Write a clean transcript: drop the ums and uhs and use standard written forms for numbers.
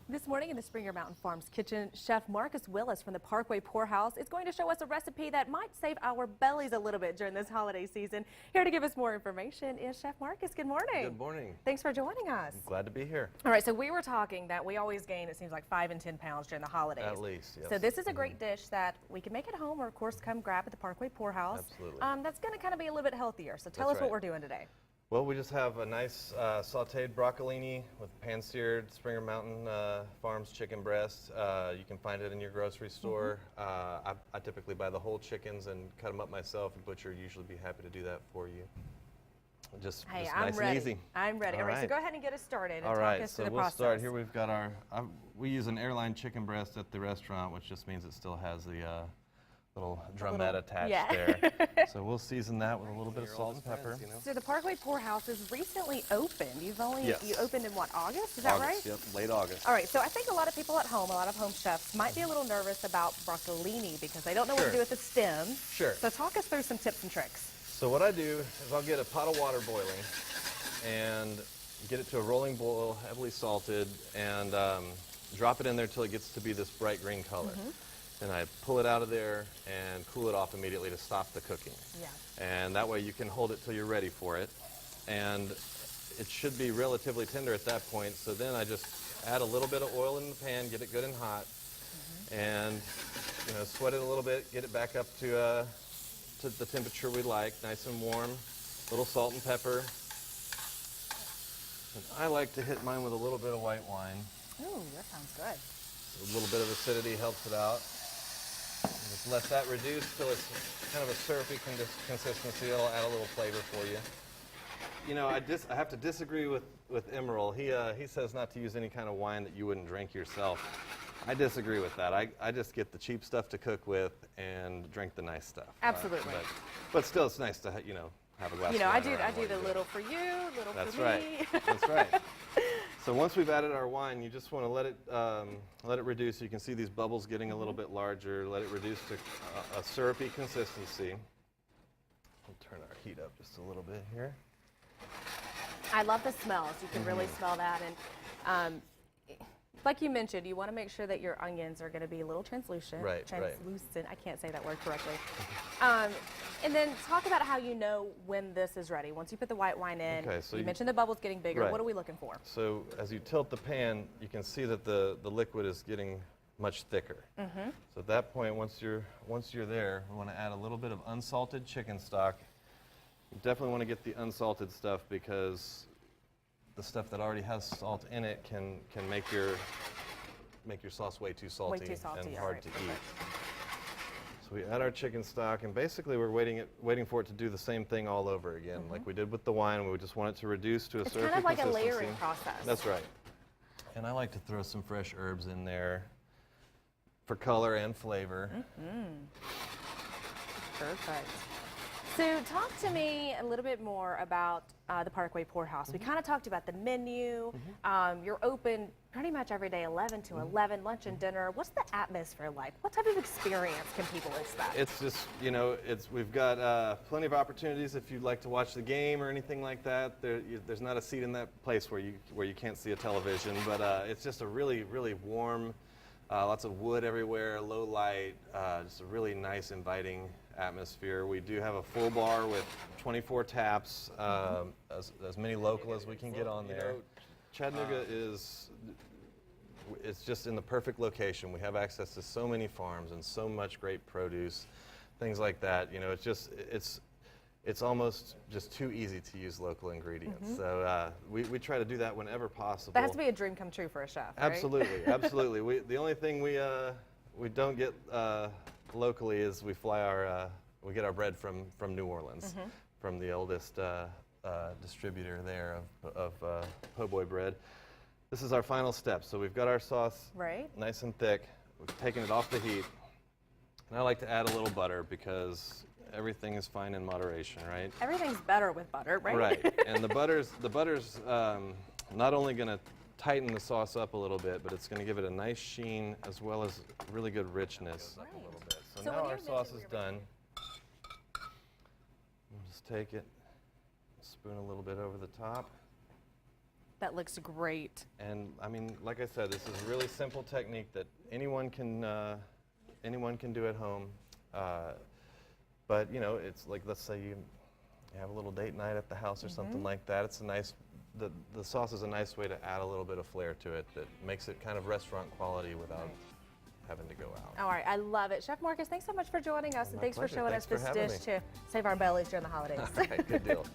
This morning in the Springer Mountain Farms kitchen, Chef Marcus Willis from the Parkway Pourhouse is going to show us a recipe that might save our bellies a little bit during this holiday season. Here to give us more information is Chef Marcus. Good morning. Good morning. Thanks for joining us. I'm glad to be here. All right, so we were talking that we always gain, it seems like 5 and 10 pounds during the holidays. At least, yes. So this is a great dish that we can make at home or, of course, come grab at the Parkway Pourhouse. Absolutely. That's going to kind of be a little bit healthier. So tell us what we're doing today. Well, we just have a nice sauteed broccolini with pan-seared Springer Mountain Farms chicken breast. You can find it in your grocery store. I typically buy the whole chickens and cut them up myself. A butcher usually be happy to do that for you. Just Hey, just I'm nice ready. and easy. I'm ready. All right, so right. go ahead and get us started and All talk right, us so through the we'll process. start here. We've got our, we use an airline chicken breast at the restaurant, which just means it still has the little drumette attached there. So we'll season that with a little bit of salt and pepper. So the Parkway Pourhouse is recently opened. You've only you opened in what, August? Is that right? Yep, late August. All right, so I think a lot of people at home, a lot of home chefs, might be a little nervous about broccolini because they don't know what to do with the stem. Sure. So talk us through some tips and tricks. So what I do is I'll get a pot of water boiling and get it to a rolling boil, heavily salted, and drop it in there till it gets to be this bright green color. And I pull it out of there and cool it off immediately to stop the cooking. Yeah. And that way you can hold it till you're ready for it. And it should be relatively tender at that point. So then I just add a little bit of oil in the pan, get it good and hot, and sweat it a little bit, get it back up to the temperature we like, nice and warm. A little salt and pepper. And I like to hit mine with a little bit of white wine. Ooh, that sounds good. So a little bit of acidity helps it out. And just let that reduce till it's kind of a syrupy consistency. It'll add a little flavor for you. You know, I have to disagree with Emerald. He says not to use any kind of wine that you wouldn't drink yourself. I disagree with that. I just get the cheap stuff to cook with and drink the nice stuff. Absolutely. But still, it's nice to have a glass. I of wine I do around the while little for you, little That's for right. me. That's right. So once we've added our wine, you just want to let it reduce. You can see these bubbles getting a little bit larger. Let it reduce to a syrupy consistency. We'll turn our heat up just a little bit here. I love the smells. You can really smell that. And like you mentioned, you want to make sure that your onions are going to be a little translucent. Right. Translucent. I can't say that word correctly. And then talk about how you know when this is ready. Once you put the white wine in, Okay, so you mentioned the bubbles getting bigger. Right. What are we looking for? So as you tilt the pan, you can see that the liquid is getting much thicker. So at that point, once you're there, we want to add a little bit of unsalted chicken stock. You definitely want to get the unsalted stuff because the stuff that already has salt in it can make your sauce way too salty, and hard to eat. So we add our chicken stock, and basically we're waiting for it to do the same thing all over again, like we did with the wine. We just want it to reduce to a syrupy kind of like a consistency. layering process. That's right. And I like to throw some fresh herbs in there for color and flavor. Perfect. So talk to me a little bit more about the Parkway Pourhouse. We kind of talked about the menu. You're open pretty much every day, 11 to 11, lunch and dinner. What's the atmosphere like? What type of experience can people expect? It's just, we've got plenty of opportunities if you'd like to watch the game or anything like that. There's not a seat in that place where you can't see a television, but it's just a really, really warm, lots of wood everywhere, low light, just a really nice, inviting atmosphere. We do have a full bar with 24 taps, as many local as we can get on there. Chattanooga it's just in the perfect location. We have access to so many farms and so much great produce, things like that. It's almost just too easy to use local ingredients. So we try to do that whenever possible. That has to be a dream come true for a chef, right? Absolutely, absolutely. The only thing we don't get locally is we get our bread from New Orleans, from the oldest distributor there of po' boy bread. This is our final step. So we've got our sauce nice and thick. We've taken it off the heat. And I like to add a little butter because everything is fine in moderation, right? Everything's better with butter, right? Right. And the butter's not only going to tighten the sauce up a little bit, but it's going to give it a nice sheen as well as really good richness. Right. A little bit. So So now when our you're sauce mixing is done. We'll just take it, spoon a little bit over the top. That looks great. And I mean, like I said, this is a really simple technique that anyone can do at home. But you know, it's like, let's say you have a little date night at the house or something like that. It's a nice, the sauce is a nice way to add a little bit of flair to it that makes it kind of restaurant quality without having to go out. All right, I love it. Chef Marcus, thanks so much for joining us, and My thanks for pleasure. showing Thanks us this for having dish me. to save our bellies during the holidays. All right, good deal.